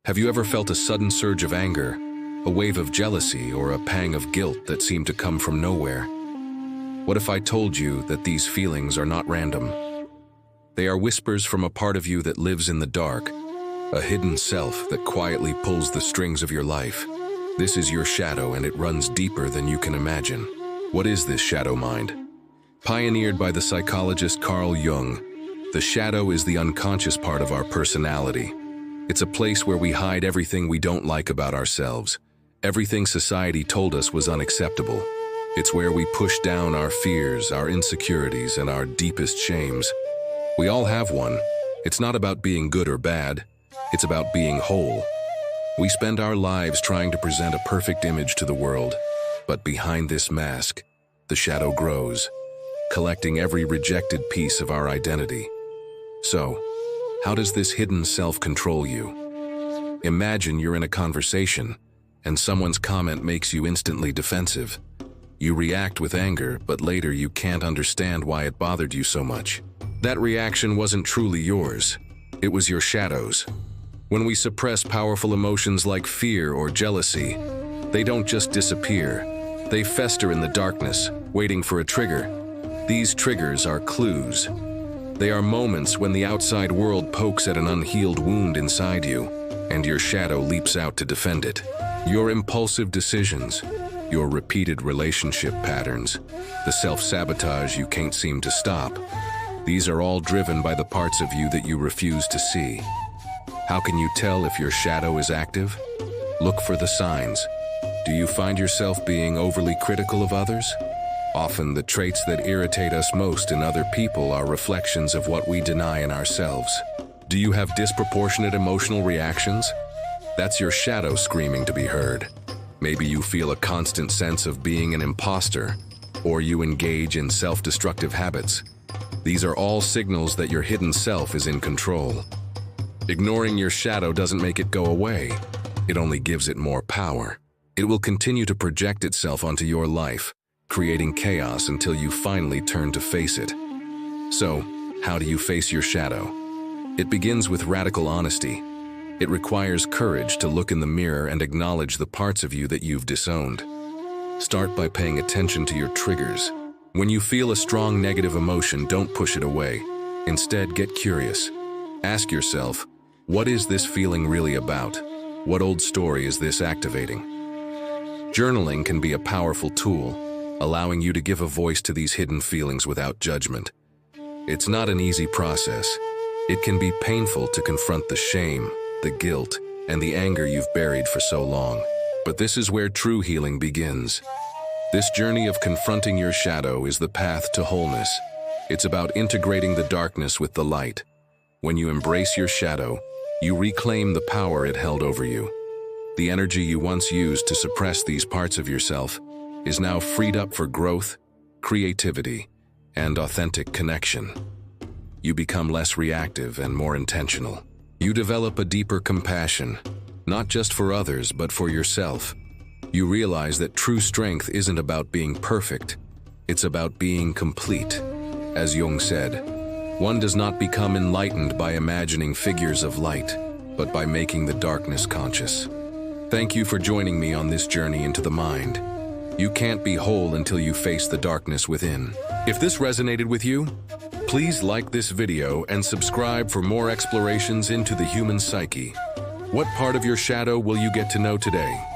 Have you ever felt a sudden surge of anger, a wave of jealousy, or a pang of guilt that seemed to come from nowhere? What if I told you that these feelings are not random? They are whispers from a part of you that lives in the dark, a hidden self that quietly pulls the strings of your life. This is your shadow, and it runs deeper than you can imagine. What is this shadow mind? Pioneered by the psychologist Carl Jung, the shadow is the unconscious part of our personality. It's a place where we hide everything we don't like about ourselves, everything society told us was unacceptable. It's where we push down our fears, our insecurities, and our deepest shames. We all have one. It's not about being good or bad. It's about being whole. We spend our lives trying to present a perfect image to the world, but behind this mask, the shadow grows, collecting every rejected piece of our identity. So, how does this hidden self control you? Imagine you're in a conversation, and someone's comment makes you instantly defensive. You react with anger, but later you can't understand why it bothered you so much. That reaction wasn't truly yours. It was your shadow's. When we suppress powerful emotions like fear or jealousy, they don't just disappear. They fester in the darkness, waiting for a trigger. These triggers are clues. They are moments when the outside world pokes at an unhealed wound inside you, and your shadow leaps out to defend it. Your impulsive decisions, your repeated relationship patterns, the self-sabotage you can't seem to stop, these are all driven by the parts of you that you refuse to see. How can you tell if your shadow is active? Look for the signs. Do you find yourself being overly critical of others? Often the traits that irritate us most in other people are reflections of what we deny in ourselves. Do you have disproportionate emotional reactions? That's your shadow screaming to be heard. Maybe you feel a constant sense of being an imposter, or you engage in self-destructive habits. These are all signals that your hidden self is in control. Ignoring your shadow doesn't make it go away. It only gives it more power. It will continue to project itself onto your life, creating chaos until you finally turn to face it. So, how do you face your shadow? It begins with radical honesty. It requires courage to look in the mirror and acknowledge the parts of you that you've disowned. Start by paying attention to your triggers. When you feel a strong negative emotion, don't push it away. Instead, get curious. Ask yourself, what is this feeling really about? What old story is this activating? Journaling can be a powerful tool, allowing you to give a voice to these hidden feelings without judgment. It's not an easy process. It can be painful to confront the shame, the guilt, and the anger you've buried for so long. But this is where true healing begins. This journey of confronting your shadow is the path to wholeness. It's about integrating the darkness with the light. When you embrace your shadow, you reclaim the power it held over you. The energy you once used to suppress these parts of yourself is now freed up for growth, creativity, and authentic connection. You become less reactive and more intentional. You develop a deeper compassion, not just for others, but for yourself. You realize that true strength isn't about being perfect, it's about being complete. As Jung said, one does not become enlightened by imagining figures of light, but by making the darkness conscious. Thank you for joining me on this journey into the mind. You can't be whole until you face the darkness within. If this resonated with you, please like this video and subscribe for more explorations into the human psyche. What part of your shadow will you get to know today?